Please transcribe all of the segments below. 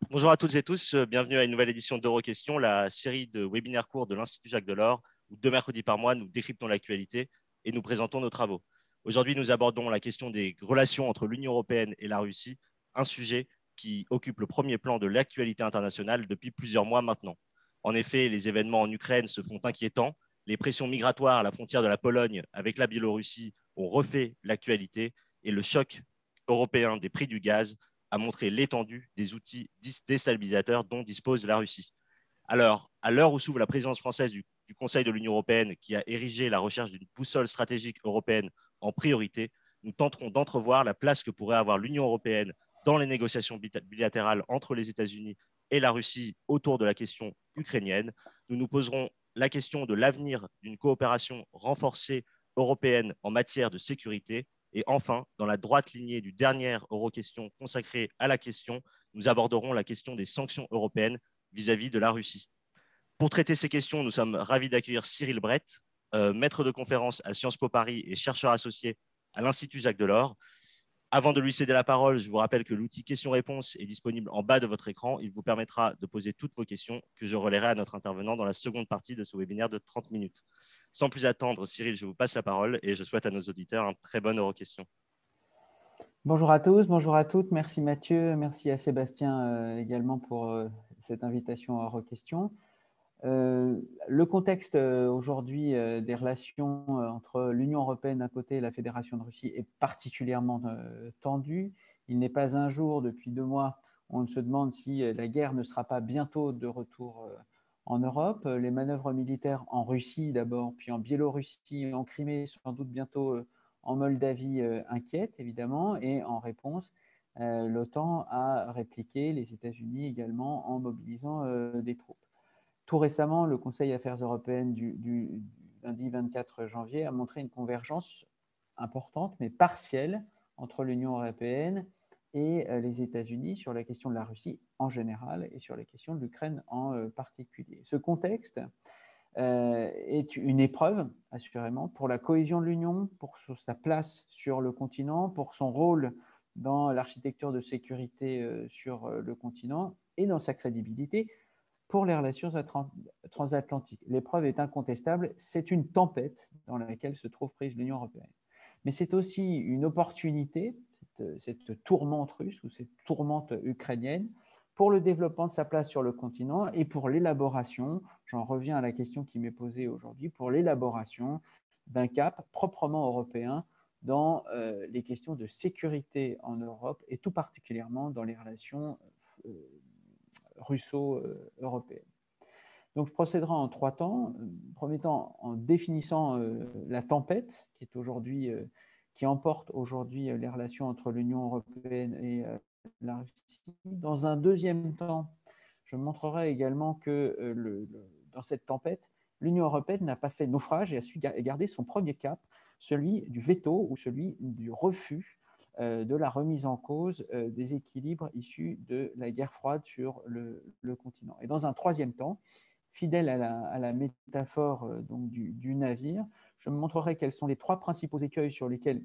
Bonjour à toutes et tous, bienvenue à une nouvelle édition d'Euroquestions, la série de webinaires courts de l'Institut Jacques Delors, où 2 mercredis par mois, nous décryptons l'actualité et nous présentons nos travaux. Aujourd'hui, nous abordons la question des relations entre l'Union européenne et la Russie, un sujet qui occupe le premier plan de l'actualité internationale depuis plusieurs mois maintenant. En effet, les événements en Ukraine se font inquiétants, les pressions migratoires à la frontière de la Pologne avec la Biélorussie ont refait l'actualité et le choc européen des prix du gaz a montré l'étendue des outils déstabilisateurs dont dispose la Russie. Alors, à l'heure où s'ouvre la présidence française du Conseil de l'Union européenne, qui a érigé la recherche d'une boussole stratégique européenne en priorité, nous tenterons d'entrevoir la place que pourrait avoir l'Union européenne dans les négociations bilatérales entre les États-Unis et la Russie autour de la question ukrainienne. Nous nous poserons la question de l'avenir d'une coopération renforcée européenne en matière de sécurité. Et enfin, dans la droite lignée du dernier Euroquestion consacré à la question, nous aborderons la question des sanctions européennes vis-à-vis de la Russie. Pour traiter ces questions, nous sommes ravis d'accueillir Cyril Brett, maître de conférence à Sciences Po Paris et chercheur associé à l'Institut Jacques Delors. Avant de lui céder la parole, je vous rappelle que l'outil questions-réponses est disponible en bas de votre écran. Il vous permettra de poser toutes vos questions que je relayerai à notre intervenant dans la seconde partie de ce webinaire de 30 minutes. Sans plus attendre, Cyril, je vous passe la parole et je souhaite à nos auditeurs un très bonne Euroquestion. Bonjour à tous, bonjour à toutes. Merci Mathieu, merci à Sébastien également pour cette invitation à Euroquestions. Le contexte aujourd'hui des relations entre l'Union européenne d'un côté et la Fédération de Russie est particulièrement tendu. Il n'est pas un jour, depuis 2 mois, on se demande si la guerre ne sera pas bientôt de retour en Europe. Les manœuvres militaires en Russie d'abord, puis en Biélorussie, en Crimée, sans doute bientôt en Moldavie inquiètent évidemment. Et en réponse, l'OTAN a répliqué, les États-Unis également, en mobilisant des troupes. Tout récemment, le Conseil Affaires européennes du lundi 24 janvier a montré une convergence importante, mais partielle, entre l'Union européenne et les États-Unis sur la question de la Russie en général et sur la question de l'Ukraine en particulier. Ce contexte est une épreuve, assurément, pour la cohésion de l'Union, pour sa place sur le continent, pour son rôle dans l'architecture de sécurité sur le continent et dans sa crédibilité pour les relations transatlantiques. L'épreuve est incontestable, c'est une tempête dans laquelle se trouve prise l'Union européenne. Mais c'est aussi une opportunité, cette tourmente russe ou cette tourmente ukrainienne, pour le développement de sa place sur le continent et pour l'élaboration, j'en reviens à la question qui m'est posée aujourd'hui, pour l'élaboration d'un cap proprement européen dans les questions de sécurité en Europe et tout particulièrement dans les relations russo-européenne. Donc, je procéderai en 3 temps. Premier temps, en définissant la tempête qui emporte aujourd'hui les relations entre l'Union européenne et la Russie. Dans un deuxième temps, je montrerai également que dans cette tempête, l'Union européenne n'a pas fait naufrage et a su garder son premier cap, celui du veto ou celui du refus de la remise en cause des équilibres issus de la guerre froide sur le continent. Et dans un troisième temps, fidèle à la métaphore donc du navire, je me montrerai quels sont les 3 principaux écueils sur lesquels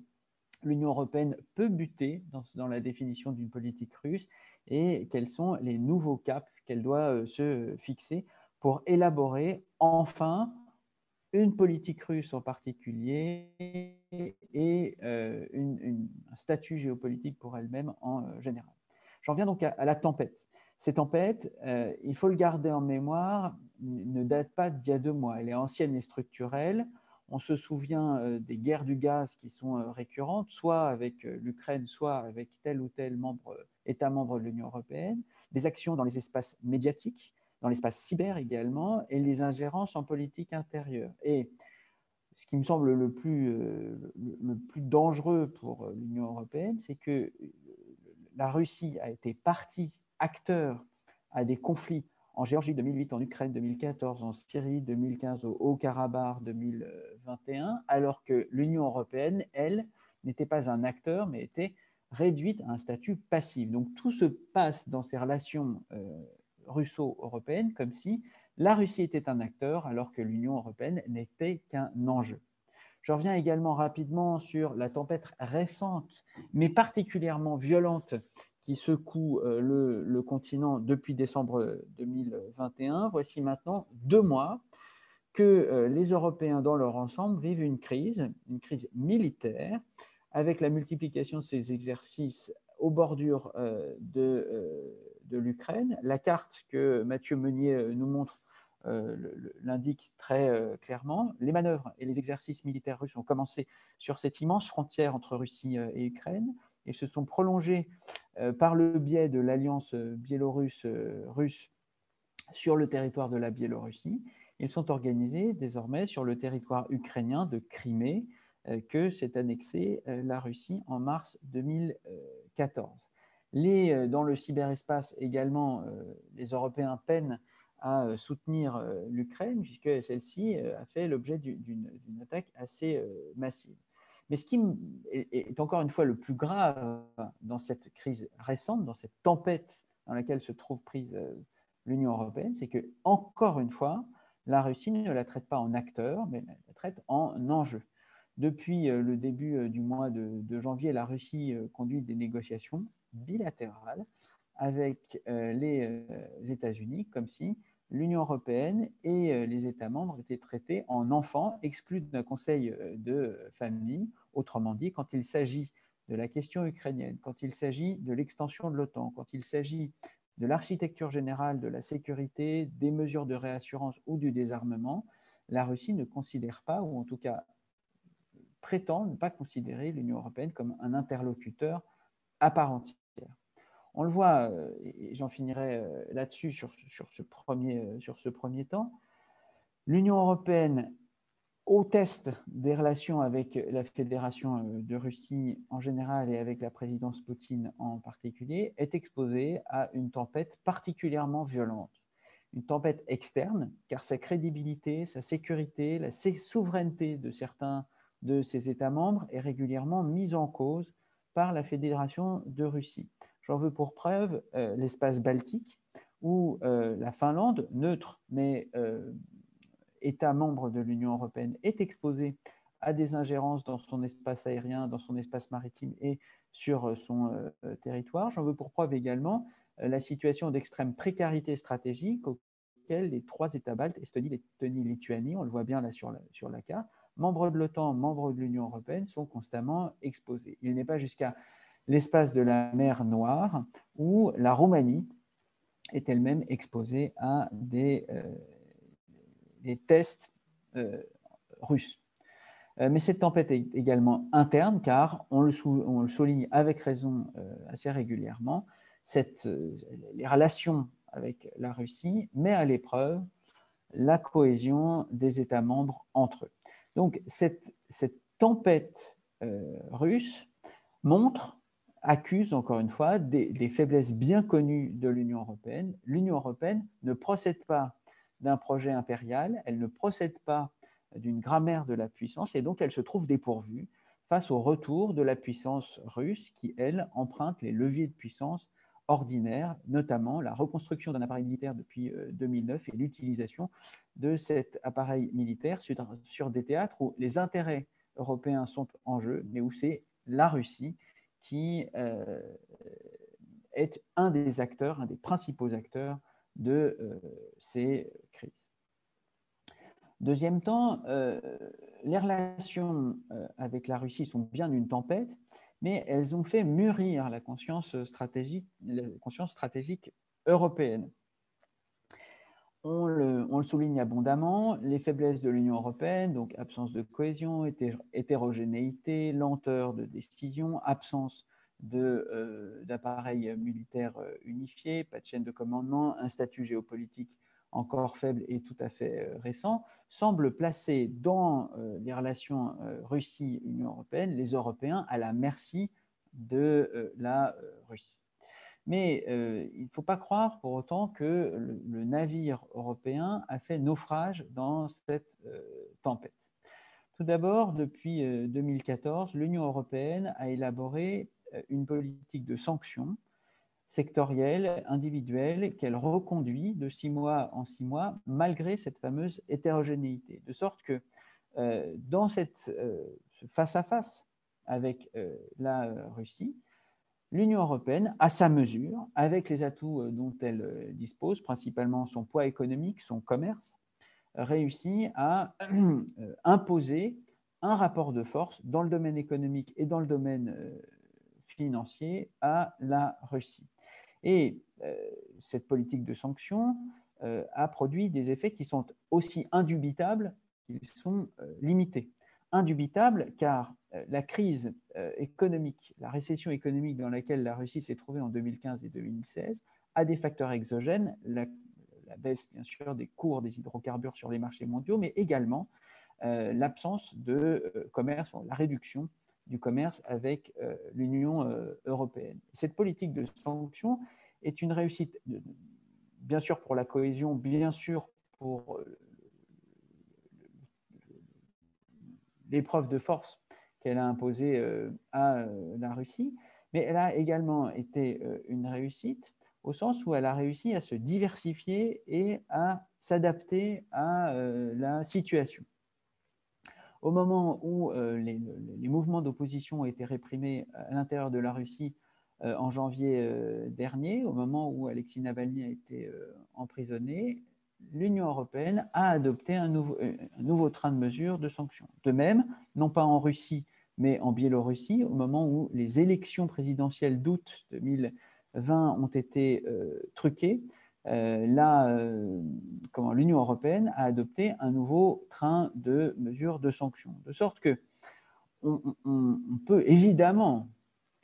l'Union européenne peut buter dans la définition d'une politique russe et quels sont les nouveaux caps qu'elle doit se fixer pour élaborer enfin une politique russe en particulier et un statut géopolitique pour elle-même en général. J'en viens donc à la tempête. Cette tempête, il faut le garder en mémoire, ne date pas d'il y a 2 mois. Elle est ancienne et structurelle. On se souvient des guerres du gaz qui sont récurrentes, soit avec l'Ukraine, soit avec tel ou tel État membre de l'Union européenne, des actions dans les espaces médiatiques, dans l'espace cyber également, et les ingérences en politique intérieure. Et ce qui me semble le plus dangereux pour l'Union européenne, c'est que la Russie a été partie acteur à des conflits en Géorgie 2008, en Ukraine 2014, en Syrie 2015, au Haut-Karabakh 2021, alors que l'Union européenne, elle, n'était pas un acteur, mais était réduite à un statut passif. Donc tout se passe dans ces relations russo-européennes comme si la Russie était un acteur alors que l'Union européenne n'était qu'un enjeu. Je reviens également rapidement sur la tempête récente, mais particulièrement violente, qui secoue le continent depuis décembre 2021. Voici maintenant 2 mois que les Européens dans leur ensemble vivent une crise militaire, avec la multiplication de ces exercices aux bordures de l'Ukraine. La carte que Mathieu Meunier nous montre l'indique très clairement. Les manœuvres et les exercices militaires russes ont commencé sur cette immense frontière entre Russie et Ukraine et se sont prolongés par le biais de l'alliance biélorusse-russe sur le territoire de la Biélorussie. Ils sont organisés désormais sur le territoire ukrainien de Crimée, que s'est annexé la Russie en mars 2014. Dans le cyberespace également, les Européens peinent à soutenir l'Ukraine, puisque celle-ci a fait l'objet d'une attaque assez massive. Mais ce qui est encore une fois le plus grave dans cette crise récente, dans cette tempête dans laquelle se trouve prise l'Union européenne, c'est que, encore une fois, la Russie ne la traite pas en acteur, mais la traite en enjeu. Depuis le début du mois de janvier, la Russie conduit des négociations bilatérales avec les États-Unis, comme si l'Union européenne et les États membres étaient traités en enfants, exclus d'un conseil de famille. Autrement dit, quand il s'agit de la question ukrainienne, quand il s'agit de l'extension de l'OTAN, quand il s'agit de l'architecture générale de la sécurité, des mesures de réassurance ou du désarmement, la Russie ne considère pas, ou en tout cas prétend ne pas considérer l'Union européenne comme un interlocuteur à part entière. On le voit, et j'en finirai là-dessus sur ce premier temps, l'Union européenne, au test des relations avec la Fédération de Russie en général et avec la présidence Poutine en particulier, est exposée à une tempête particulièrement violente. Une tempête externe, car sa crédibilité, sa sécurité, la souveraineté de certains de ses États membres est régulièrement mise en cause par la Fédération de Russie. J'en veux pour preuve l'espace baltique, où la Finlande, neutre, mais État membre de l'Union européenne, est exposé à des ingérences dans son espace aérien, dans son espace maritime et sur son territoire. J'en veux pour preuve également la situation d'extrême précarité stratégique auquel les 3 États baltes, Estonie, Lettonie, Lituanie, on le voit bien là sur la carte, membres de l'OTAN, membres de l'Union européenne, sont constamment exposés. Il n'est pas jusqu'à l'espace de la mer Noire, où la Roumanie est elle-même exposée à des tests russes. Mais cette tempête est également interne, car on le souligne avec raison assez régulièrement, les relations avec la Russie met à l'épreuve la cohésion des États membres entre eux. Donc cette tempête russe accuse encore une fois des faiblesses bien connues de l'Union européenne. L'Union européenne ne procède pas d'un projet impérial, elle ne procède pas d'une grammaire de la puissance, et donc elle se trouve dépourvue face au retour de la puissance russe qui, elle, emprunte les leviers de puissance ordinaires, notamment la reconstruction d'un appareil militaire depuis 2009 et l'utilisation de cet appareil militaire sur des théâtres où les intérêts européens sont en jeu, mais où c'est la Russie qui est un des principaux acteurs de ces crises. Deuxième temps, les relations avec la Russie sont bien une tempête, mais elles ont fait mûrir la conscience stratégique européenne. On le souligne abondamment, les faiblesses de l'Union européenne, donc absence de cohésion, hétérogénéité, lenteur de décision, absence d'appareil militaire unifié, pas de chaîne de commandement, un statut géopolitique encore faible et tout à fait récent, semblent placer dans les relations Russie-Union européenne les Européens à la merci de la Russie. Mais il ne faut pas croire pour autant que le navire européen a fait naufrage dans cette tempête. Tout d'abord, depuis 2014, l'Union européenne a élaboré une politique de sanctions sectorielles, individuelles, qu'elle reconduit de 6 mois en 6 mois, malgré cette fameuse hétérogénéité. De sorte que dans cette face-à-face avec la Russie, l'Union européenne, à sa mesure, avec les atouts dont elle dispose, principalement son poids économique, son commerce, réussit à imposer un rapport de force dans le domaine économique et dans le domaine financier à la Russie. Et cette politique de sanctions a produit des effets qui sont aussi indubitables qu'ils sont limités. Indubitables car la crise économique, la récession économique dans laquelle la Russie s'est trouvée en 2015 et 2016 a des facteurs exogènes, la baisse bien sûr des cours des hydrocarbures sur les marchés mondiaux, mais également l'absence de commerce, la réduction du commerce avec l'Union européenne. Cette politique de sanctions est une réussite, bien sûr pour la cohésion, bien sûr pour l'épreuve de force qu'elle a imposée à la Russie, mais elle a également été une réussite au sens où elle a réussi à se diversifier et à s'adapter à la situation. Au moment où les mouvements d'opposition ont été réprimés à l'intérieur de la Russie en janvier dernier, au moment où Alexei Navalny a été emprisonné, l'Union européenne a adopté un nouveau train de mesures de sanctions. De même, non pas en Russie, mais en Biélorussie, au moment où les élections présidentielles d'août 2020 ont été truquées, l'Union européenne a adopté un nouveau train de mesures de sanctions. De sorte que on peut évidemment,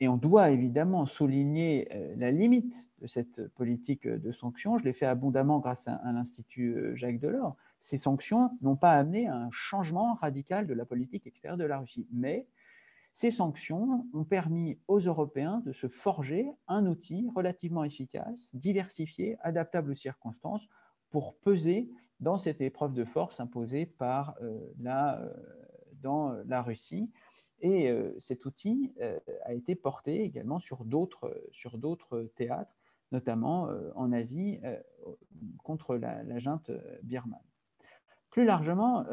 et on doit évidemment souligner la limite de cette politique de sanctions. Je l'ai fait abondamment grâce à l'Institut Jacques Delors. Ces sanctions n'ont pas amené à un changement radical de la politique extérieure de la Russie, mais ces sanctions ont permis aux Européens de se forger un outil relativement efficace, diversifié, adaptable aux circonstances, pour peser dans cette épreuve de force imposée dans la Russie. Et cet outil a été porté également sur d'autres théâtres, notamment en Asie, contre la junte birmane. Plus largement,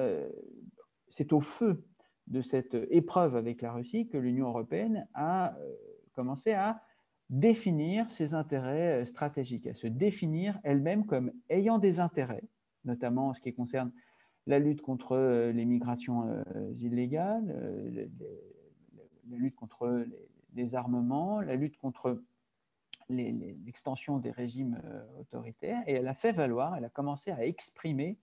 c'est au feu de cette épreuve avec la Russie que l'Union européenne a commencé à définir ses intérêts stratégiques, à se définir elle-même comme ayant des intérêts, notamment en ce qui concerne la lutte contre les migrations illégales, la lutte contre les armements, la lutte contre l'extension des régimes autoritaires, et elle a fait valoir, elle a commencé à exprimer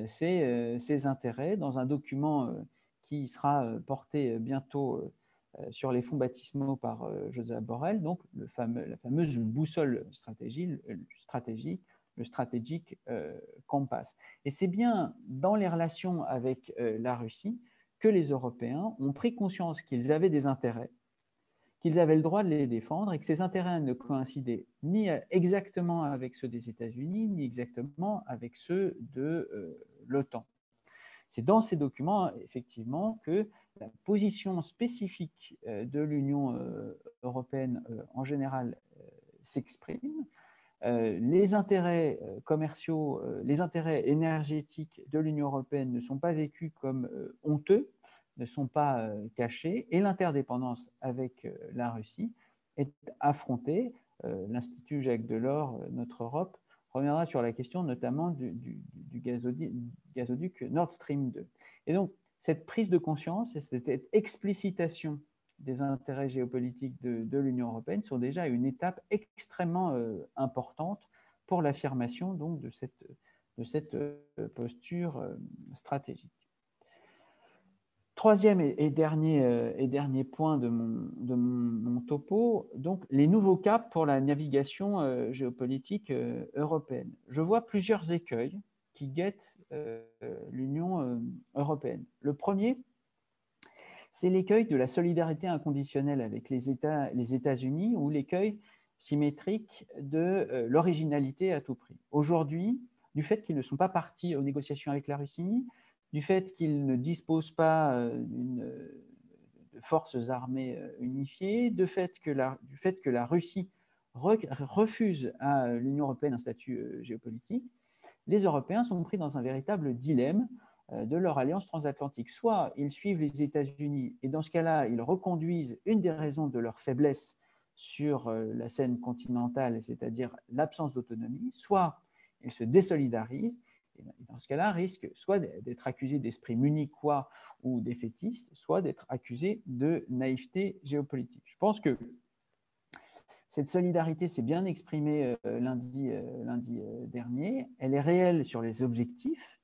ses intérêts dans un document qui sera porté bientôt sur les fonds baptismaux par Josep Borrell, donc la fameuse boussole stratégique, le Strategic Compass. Et c'est bien dans les relations avec la Russie que les Européens ont pris conscience qu'ils avaient des intérêts, qu'ils avaient le droit de les défendre et que ces intérêts ne coïncidaient ni exactement avec ceux des États-Unis, ni exactement avec ceux de l'OTAN. C'est dans ces documents, effectivement, que la position spécifique de l'Union européenne en général s'exprime. Les intérêts commerciaux, les intérêts énergétiques de l'Union européenne ne sont pas vécus comme honteux, ne sont pas cachés, et l'interdépendance avec la Russie est affrontée. L'Institut Jacques Delors, notre Europe, reviendra sur la question notamment du gazoduc Nord Stream 2. Et donc, cette prise de conscience et cette explicitation des intérêts géopolitiques de l'Union européenne sont déjà une étape extrêmement importante pour l'affirmation donc de cette posture stratégique. Troisième et dernier point de mon topo, donc les nouveaux caps pour la navigation géopolitique européenne. Je vois plusieurs écueils qui guettent l'Union européenne. Le premier, c'est l'écueil de la solidarité inconditionnelle avec les États-Unis ou l'écueil symétrique de l'originalité à tout prix. Aujourd'hui, du fait qu'ils ne sont pas partis aux négociations avec la Russie, du fait qu'ils ne disposent pas de forces armées unifiées, du fait que la Russie refuse à l'Union européenne un statut géopolitique, les Européens sont pris dans un véritable dilemme de leur alliance transatlantique. Soit ils suivent les États-Unis et dans ce cas-là, ils reconduisent une des raisons de leur faiblesse sur la scène continentale, c'est-à-dire l'absence d'autonomie, soit elle se désolidarise, et dans ce cas-là, risque soit d'être accusée d'esprit munichois ou défaitiste, soit d'être accusée de naïveté géopolitique. Je pense que cette solidarité s'est bien exprimée lundi dernier. Elle est réelle sur les objectifs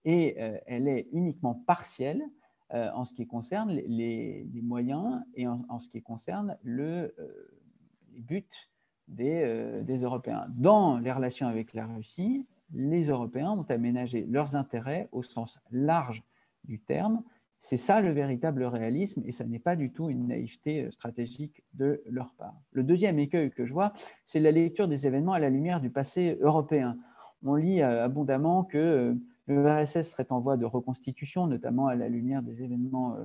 et elle est uniquement partielle en ce qui concerne les moyens et en ce qui concerne les buts des Européens. Dans les relations avec la Russie, les Européens ont aménagé leurs intérêts au sens large du terme. C'est ça le véritable réalisme et ça n'est pas du tout une naïveté stratégique de leur part. Le deuxième écueil que je vois, c'est la lecture des événements à la lumière du passé européen. On lit abondamment que le RSS serait en voie de reconstitution, notamment à la lumière des événements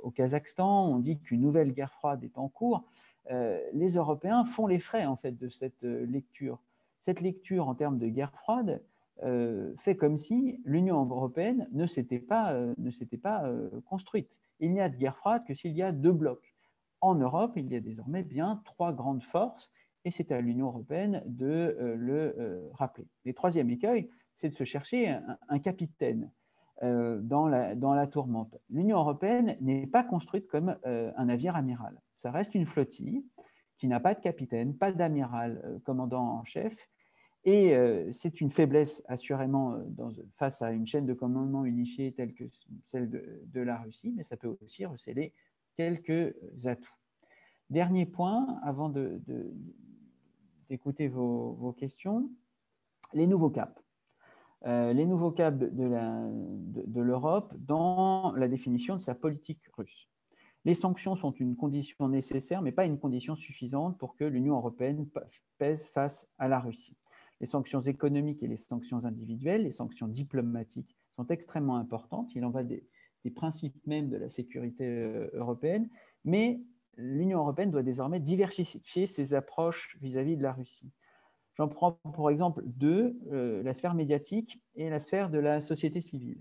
au Kazakhstan. On dit qu'une nouvelle guerre froide est en cours. Les Européens font les frais en fait de cette lecture. Cette lecture en termes de guerre froide fait comme si l'Union européenne ne s'était pas construite. Il n'y a de guerre froide que s'il y a deux blocs. En Europe, il y a désormais bien trois grandes forces et c'est à l'Union européenne de le rappeler. Le troisième écueil, c'est de se chercher un capitaine dans la tourmente. L'Union européenne n'est pas construite comme un navire amiral. Ça reste une flottille qui n'a pas de capitaine, pas d'amiral commandant en chef. Et c'est une faiblesse, assurément, face à une chaîne de commandement unifiée telle que celle de la Russie, mais ça peut aussi receler quelques atouts. Dernier point, avant d'écouter vos questions, les nouveaux caps. Les nouveaux caps de l'Europe dans la définition de sa politique russe. Les sanctions sont une condition nécessaire, mais pas une condition suffisante pour que l'Union européenne pèse face à la Russie. Les sanctions économiques et les sanctions individuelles, les sanctions diplomatiques sont extrêmement importantes. Il en va des principes même de la sécurité européenne, mais l'Union européenne doit désormais diversifier ses approches vis-à-vis de la Russie. J'en prends pour exemple deux, la sphère médiatique et la sphère de la société civile.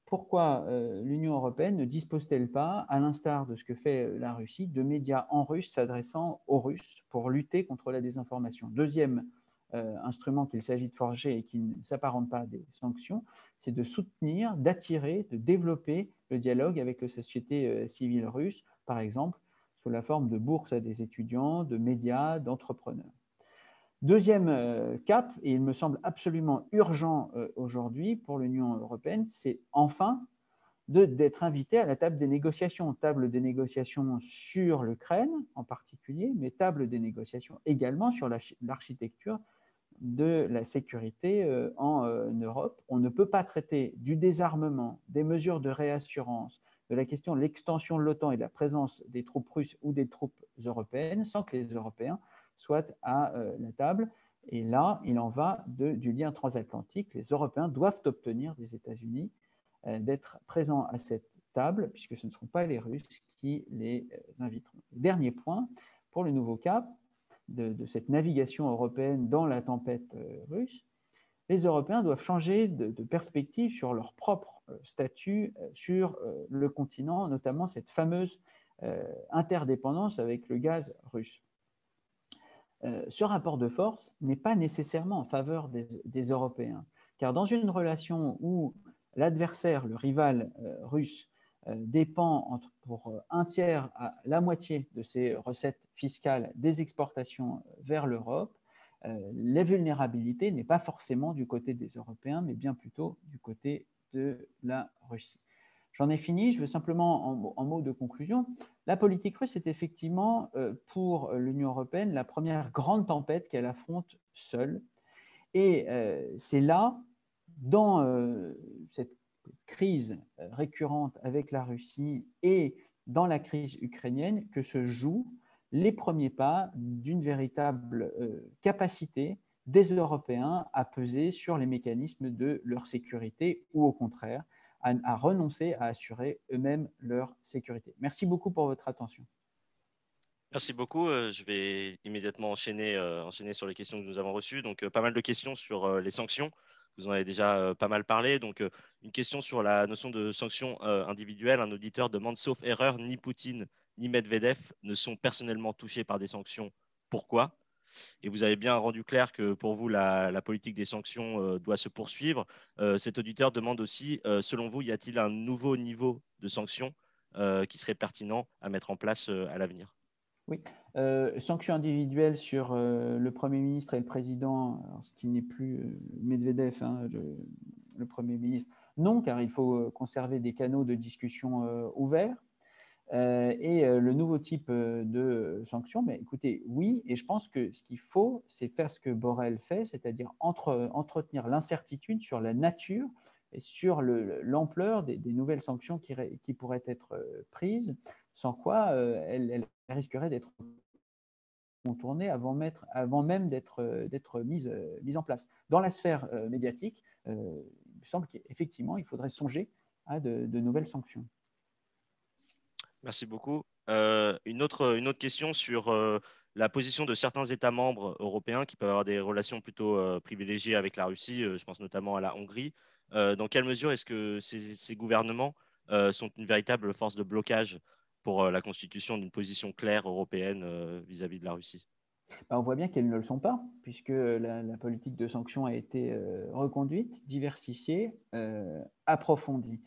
Pourquoi l'Union européenne ne dispose-t-elle pas, à l'instar de ce que fait la Russie, de médias en russe s'adressant aux Russes pour lutter contre la désinformation? Deuxième instrument qu'il s'agit de forger et qui ne s'apparente pas à des sanctions, c'est de soutenir, d'attirer, de développer le dialogue avec la société civile russe, par exemple sous la forme de bourses à des étudiants, de médias, d'entrepreneurs. Deuxième cap, et il me semble absolument urgent aujourd'hui pour l'Union européenne, c'est enfin d'être invité à la table des négociations sur l'Ukraine en particulier, mais table des négociations également sur l'architecture de la sécurité en Europe. On ne peut pas traiter du désarmement, des mesures de réassurance, de la question de l'extension de l'OTAN et de la présence des troupes russes ou des troupes européennes sans que les Européens soient à la table. Et là, il en va du lien transatlantique. Les Européens doivent obtenir des États-Unis d'être présents à cette table, puisque ce ne seront pas les Russes qui les inviteront. Dernier point, pour le nouveau cap de cette navigation européenne dans la tempête russe, les Européens doivent changer de perspective sur leur propre statut sur le continent, notamment cette fameuse interdépendance avec le gaz russe. Ce rapport de force n'est pas nécessairement en faveur des Européens, car dans une relation où l'adversaire, le rival russe, dépend pour un tiers à la moitié de ses recettes fiscales des exportations vers l'Europe, la vulnérabilité n'est pas forcément du côté des Européens, mais bien plutôt du côté de la Russie. J'en ai fini, je veux simplement, en mot de conclusion, la politique russe est effectivement pour l'Union européenne la première grande tempête qu'elle affronte seule. Et c'est là, dans cette crise récurrente avec la Russie et dans la crise ukrainienne, que se jouent les premiers pas d'une véritable capacité des Européens à peser sur les mécanismes de leur sécurité ou au contraire, à renoncer à assurer eux-mêmes leur sécurité. Merci beaucoup pour votre attention. Merci beaucoup. Je vais immédiatement enchaîner sur les questions que nous avons reçues. Donc, pas mal de questions sur les sanctions. vous en avez déjà pas mal parlé. Donc, une question sur la notion de sanctions individuelles. Un auditeur demande, sauf erreur, ni Poutine ni Medvedev ne sont personnellement touchés par des sanctions. Pourquoi? Et vous avez bien rendu clair que pour vous, la politique des sanctions doit se poursuivre. Cet auditeur demande aussi, selon vous, y a-t-il un nouveau niveau de sanctions qui serait pertinent à mettre en place à l'avenir? Oui, sanctions individuelles sur le Premier ministre et le Président, alors, ce qui n'est plus Medvedev, hein, le Premier ministre, non, car il faut conserver des canaux de discussion ouverts. Et le nouveau type de sanctions, mais écoutez, oui, et je pense que ce qu'il faut, c'est faire ce que Borrell fait, c'est-à-dire entretenir l'incertitude sur la nature et sur l'ampleur des nouvelles sanctions qui pourraient être prises, sans quoi elles risqueraient d'être contournées avant même d'être mises en place. Dans la sphère médiatique, il me semble qu'effectivement, il faudrait songer à de nouvelles sanctions. Merci beaucoup. Une autre question sur la position de certains États membres européens qui peuvent avoir des relations plutôt privilégiées avec la Russie. Je pense notamment à la Hongrie. Dans quelle mesure est-ce que ces gouvernements sont une véritable force de blocage pour la constitution d'une position claire européenne vis-à-vis de la Russie? Ben, on voit bien qu'elles ne le sont pas, puisque la politique de sanctions a été reconduite, diversifiée, approfondie.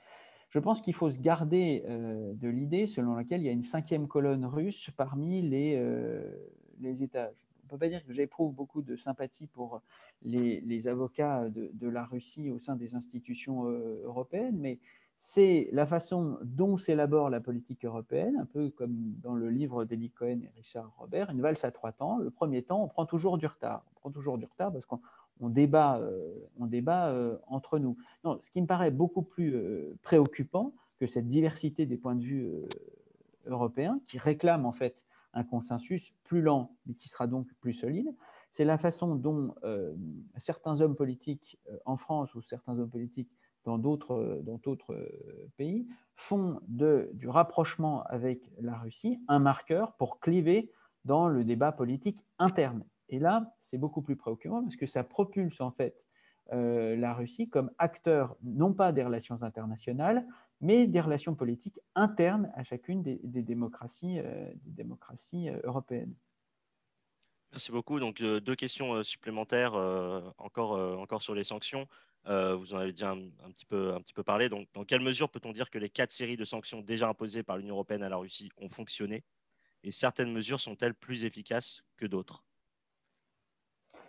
Je pense qu'il faut se garder de l'idée selon laquelle il y a une cinquième colonne russe parmi les États. On ne peut pas dire que j'éprouve beaucoup de sympathie pour les avocats de la Russie au sein des institutions européennes, mais c'est la façon dont s'élabore la politique européenne, un peu comme dans le livre d'Eli Cohen et Richard Robert, une valse à trois temps. Le premier temps, on prend toujours du retard. On prend toujours du retard parce qu'on débat, entre nous. Non, ce qui me paraît beaucoup plus préoccupant que cette diversité des points de vue européens, qui réclament en fait un consensus plus lent, mais qui sera donc plus solide, c'est la façon dont certains hommes politiques en France ou certains hommes politiques dans d'autres pays font du rapprochement avec la Russie un marqueur pour cliver dans le débat politique interne. Et là, c'est beaucoup plus préoccupant parce que ça propulse en fait la Russie comme acteur non pas des relations internationales, mais des relations politiques internes à chacune des démocraties européennes. Merci beaucoup. Donc, deux questions supplémentaires encore sur les sanctions. Vous en avez déjà un petit peu parlé. Donc, dans quelle mesure peut-on dire que les 4 séries de sanctions déjà imposées par l'Union européenne à la Russie ont fonctionné et certaines mesures sont-elles plus efficaces que d'autres?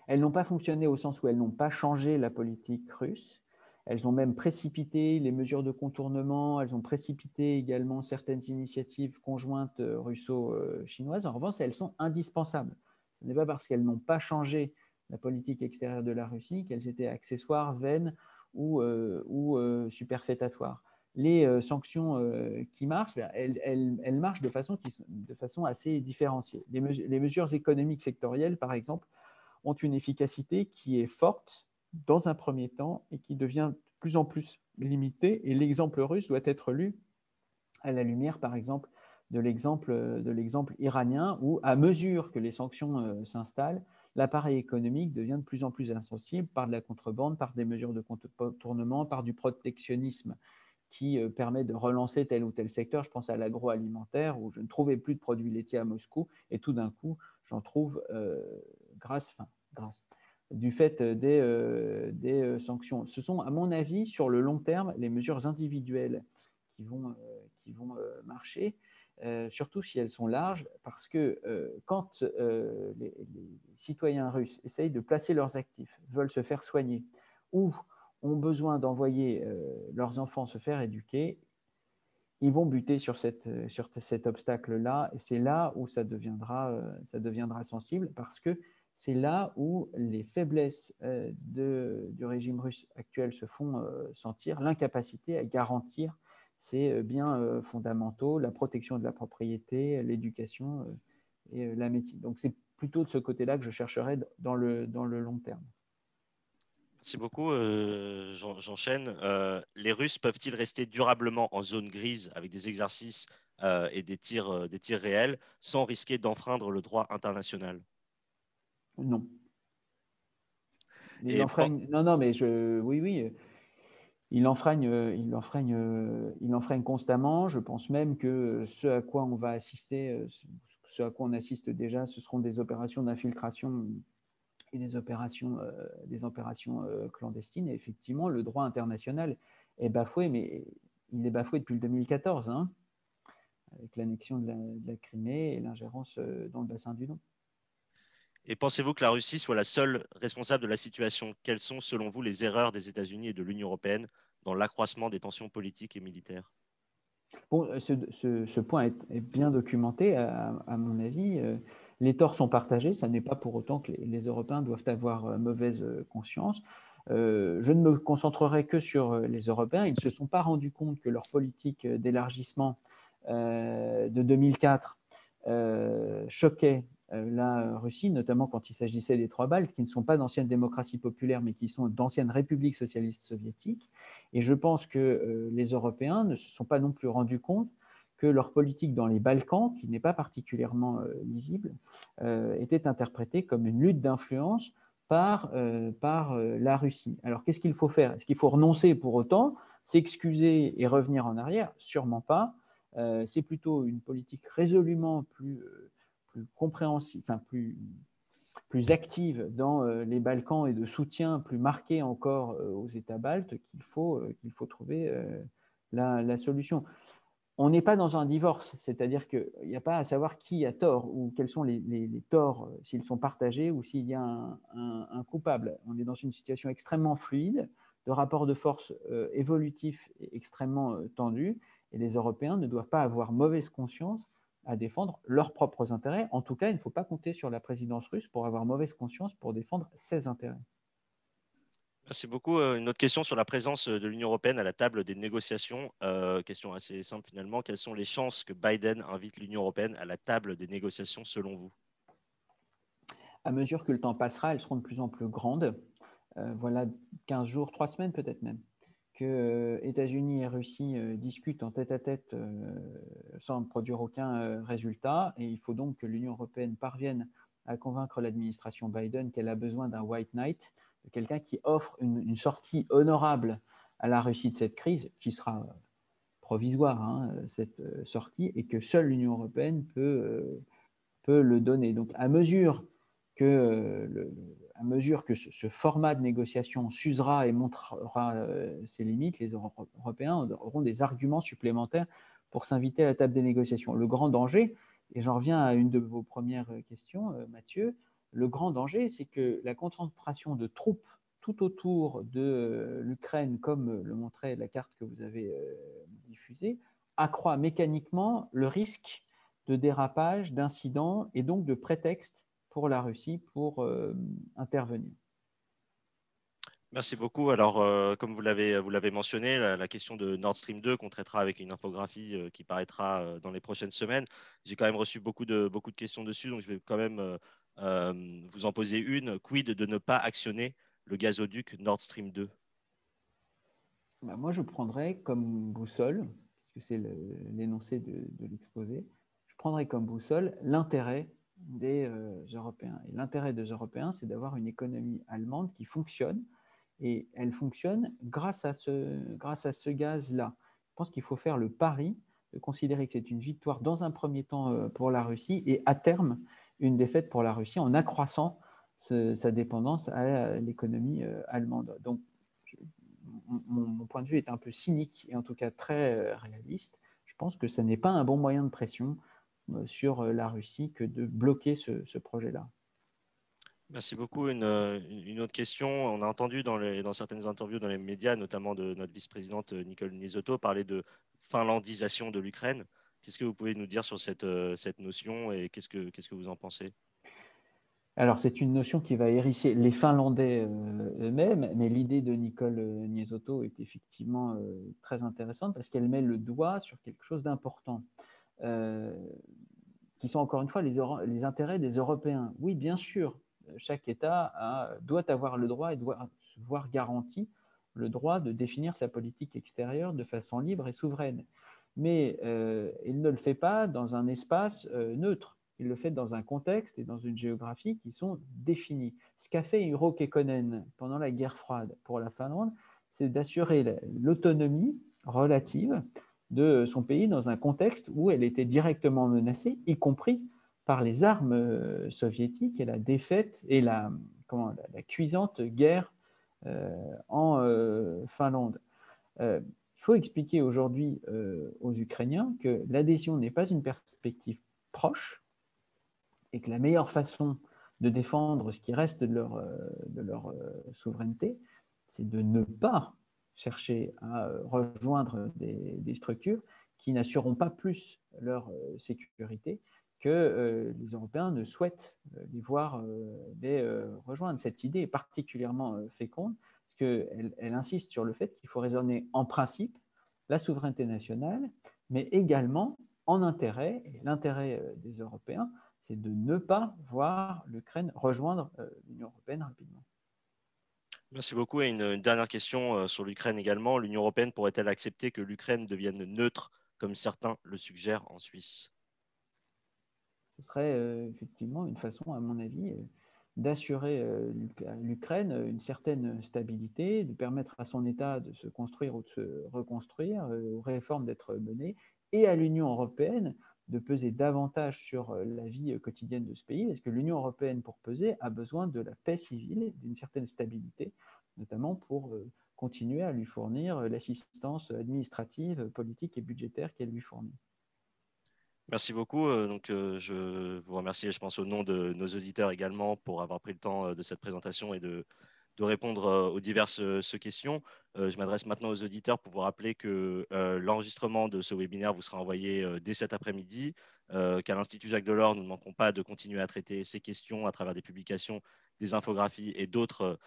Elles n'ont pas fonctionné au sens où elles n'ont pas changé la politique russe. Elles ont même précipité les mesures de contournement, elles ont précipité également certaines initiatives conjointes russo-chinoises. En revanche, elles sont indispensables. Ce n'est pas parce qu'elles n'ont pas changé la politique extérieure de la Russie qu'elles étaient accessoires, vaines ou superfétatoires. Les sanctions qui marchent, elles marchent de façon assez différenciée. Les mesures économiques sectorielles, par exemple, ont une efficacité qui est forte dans un premier temps et qui devient de plus en plus limitée. Et l'exemple russe doit être lu à la lumière, par exemple, de l'exemple iranien, où à mesure que les sanctions s'installent, l'appareil économique devient de plus en plus insensible par de la contrebande, par des mesures de contournement, par du protectionnisme qui permet de relancer tel ou tel secteur. Je pense à l'agroalimentaire, où je ne trouvais plus de produits laitiers à Moscou, et tout d'un coup, j'en trouve grâce, du fait des sanctions. Ce sont, à mon avis, sur le long terme, les mesures individuelles qui vont marcher, surtout si elles sont larges, parce que quand les citoyens russes essayent de placer leurs actifs, veulent se faire soigner, ou ont besoin d'envoyer leurs enfants se faire éduquer, ils vont buter sur cet obstacle-là, et c'est là où ça deviendra sensible, parce que c'est là où les faiblesses du régime russe actuel se font sentir, l'incapacité à garantir ces biens fondamentaux, la protection de la propriété, l'éducation et la médecine. Donc c'est plutôt de ce côté-là que je chercherais dans le long terme. Merci beaucoup. J'enchaîne. Les Russes peuvent-ils rester durablement en zone grise avec des exercices et des tirs réels sans risquer d'enfreindre le droit international? Non. Il enfreigne. Non, non, mais oui, oui. Il enfreigne constamment. Je pense même que ce à quoi on va assister, ce à quoi on assiste déjà, ce seront des opérations d'infiltration et des opérations clandestines. Et effectivement, le droit international est bafoué, mais il est bafoué depuis le 2014, hein, avec l'annexion de la Crimée et l'ingérence dans le bassin du Don. Et pensez-vous que la Russie soit la seule responsable de la situation? Quelles sont, selon vous, les erreurs des États-Unis et de l'Union européenne dans l'accroissement des tensions politiques et militaires? Bon, ce point est bien documenté, à mon avis. Les torts sont partagés. Ça n'est pas pour autant que les Européens doivent avoir mauvaise conscience. Je ne me concentrerai que sur les Européens. Ils ne se sont pas rendus compte que leur politique d'élargissement de 2004 choquait la Russie, notamment quand il s'agissait des trois Baltes, qui ne sont pas d'anciennes démocraties populaires, mais qui sont d'anciennes républiques socialistes soviétiques. Et je pense que les Européens ne se sont pas non plus rendus compte que leur politique dans les Balkans, qui n'est pas particulièrement lisible, était interprétée comme une lutte d'influence par la Russie. Alors qu'est-ce qu'il faut faire? Est-ce qu'il faut renoncer pour autant, s'excuser et revenir en arrière? Sûrement pas. C'est plutôt une politique résolument plus compréhensible, enfin plus active dans les Balkans et de soutien plus marqué encore aux États baltes qu'il faut trouver la solution. On n'est pas dans un divorce, c'est-à-dire qu'il n'y a pas à savoir qui a tort ou quels sont les torts, s'ils sont partagés ou s'il y a un coupable. On est dans une situation extrêmement fluide, de rapports de force évolutifs et extrêmement tendus, et les Européens ne doivent pas avoir mauvaise conscience à défendre leurs propres intérêts. En tout cas, il ne faut pas compter sur la présidence russe pour avoir mauvaise conscience pour défendre ses intérêts. Merci beaucoup. Une autre question sur la présence de l'Union européenne à la table des négociations. Question assez simple finalement. Quelles sont les chances que Biden invite l'Union européenne à la table des négociations selon vous? À mesure que le temps passera, elles seront de plus en plus grandes. Voilà 15 jours, 3 semaines peut-être même, que États-Unis et Russie discutent en tête-à-tête sans produire aucun résultat. Et il faut donc que l'Union européenne parvienne à convaincre l'administration Biden qu'elle a besoin d'un White Knight, de quelqu'un qui offre une sortie honorable à la Russie de cette crise, qui sera provisoire, hein, cette sortie, et que seule l'Union européenne peut le donner. Donc à mesure que ce format de négociation s'usera et montrera ses limites, les Européens auront des arguments supplémentaires pour s'inviter à la table des négociations. Le grand danger, et j'en reviens à une de vos premières questions, Mathieu, le grand danger, c'est que la concentration de troupes tout autour de l'Ukraine, comme le montrait la carte que vous avez diffusée, accroît mécaniquement le risque de dérapage, d'incidents et donc de prétexte pour la Russie pour intervenir. Merci beaucoup. Alors, comme vous l'avez mentionné, la question de Nord Stream 2 qu'on traitera avec une infographie qui paraîtra dans les prochaines semaines. J'ai quand même reçu beaucoup de questions dessus, donc je vais quand même vous en poser une. Quid de ne pas actionner le gazoduc Nord Stream 2? Bah, moi, je prendrais comme boussole, puisque c'est l'énoncé de l'exposé, je prendrais comme boussole l'intérêt des Européens. Et l'intérêt des Européens, c'est d'avoir une économie allemande qui fonctionne, et elle fonctionne grâce à ce gaz-là. Je pense qu'il faut faire le pari de considérer que c'est une victoire dans un premier temps pour la Russie et à terme une défaite pour la Russie en accroissant sa dépendance à l'économie allemande. Donc, mon point de vue est un peu cynique et en tout cas très réaliste. Je pense que ce n'est pas un bon moyen de pression sur la Russie que de bloquer ce projet-là. Merci beaucoup. Une autre question. On a entendu dans certaines interviews dans les médias, notamment de notre vice-présidente Nicole Nisotto, parler de finlandisation de l'Ukraine. Qu'est-ce que vous pouvez nous dire sur cette notion et qu'est-ce que vous en pensez? Alors, c'est une notion qui va hérisser les Finlandais eux-mêmes, mais l'idée de Nicole Niesotto est effectivement très intéressante parce qu'elle met le doigt sur quelque chose d'important, qui sont encore une fois les intérêts des Européens. Oui, bien sûr, chaque État doit avoir le droit et doit se voir garanti le droit de définir sa politique extérieure de façon libre et souveraine. Mais il ne le fait pas dans un espace neutre. il le fait dans un contexte et dans une géographie qui sont définis. Ce qu'a fait Urho Kekkonen pendant la guerre froide pour la Finlande, c'est d'assurer l'autonomie relative de son pays dans un contexte où elle était directement menacée, y compris par les armes soviétiques et la défaite et la cuisante guerre en Finlande. Il faut expliquer aujourd'hui aux Ukrainiens que l'adhésion n'est pas une perspective proche et que la meilleure façon de défendre ce qui reste de leur souveraineté, c'est de ne pas chercher à rejoindre des structures qui n'assureront pas plus leur sécurité que les Européens ne souhaitent les voir les rejoindre. Cette idée est particulièrement féconde parce qu'elle insiste sur le fait qu'il faut raisonner en principe la souveraineté nationale, mais également en intérêt, et l'intérêt des Européens, c'est de ne pas voir l'Ukraine rejoindre l'Union européenne rapidement. Merci beaucoup. Et une dernière question sur l'Ukraine également. L'Union européenne pourrait-elle accepter que l'Ukraine devienne neutre, comme certains le suggèrent en Suisse? Ce serait effectivement une façon, à mon avis, d'assurer à l'Ukraine une certaine stabilité, de permettre à son État de se construire ou de se reconstruire, aux réformes d'être menées, et à l'Union européenne de peser davantage sur la vie quotidienne de ce pays, parce que l'Union européenne, pour peser, a besoin de la paix civile, d'une certaine stabilité, notamment pour continuer à lui fournir l'assistance administrative, politique et budgétaire qu'elle lui fournit. Merci beaucoup. Je vous remercie, je pense, au nom de nos auditeurs également, pour avoir pris le temps de cette présentation et de répondre aux diverses questions. Je m'adresse maintenant aux auditeurs pour vous rappeler que l'enregistrement de ce webinaire vous sera envoyé dès cet après-midi, qu'à l'Institut Jacques Delors, nous ne manquerons pas de continuer à traiter ces questions à travers des publications, des infographies et d'autres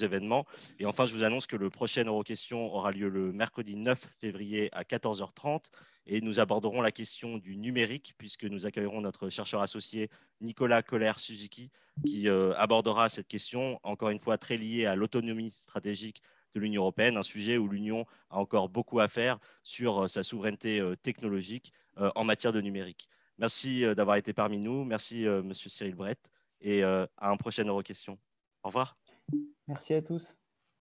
événements. Et enfin, je vous annonce que le prochain Euroquestion aura lieu le mercredi 9 février à 14h30 et nous aborderons la question du numérique puisque nous accueillerons notre chercheur associé Nicolas Koller-Suzuki qui abordera cette question, encore une fois très liée à l'autonomie stratégique de l'Union européenne, un sujet où l'Union a encore beaucoup à faire sur sa souveraineté technologique en matière de numérique. Merci d'avoir été parmi nous. Merci, Monsieur Cyril Brett, et à un prochain Euroquestion. Au revoir. Merci à tous.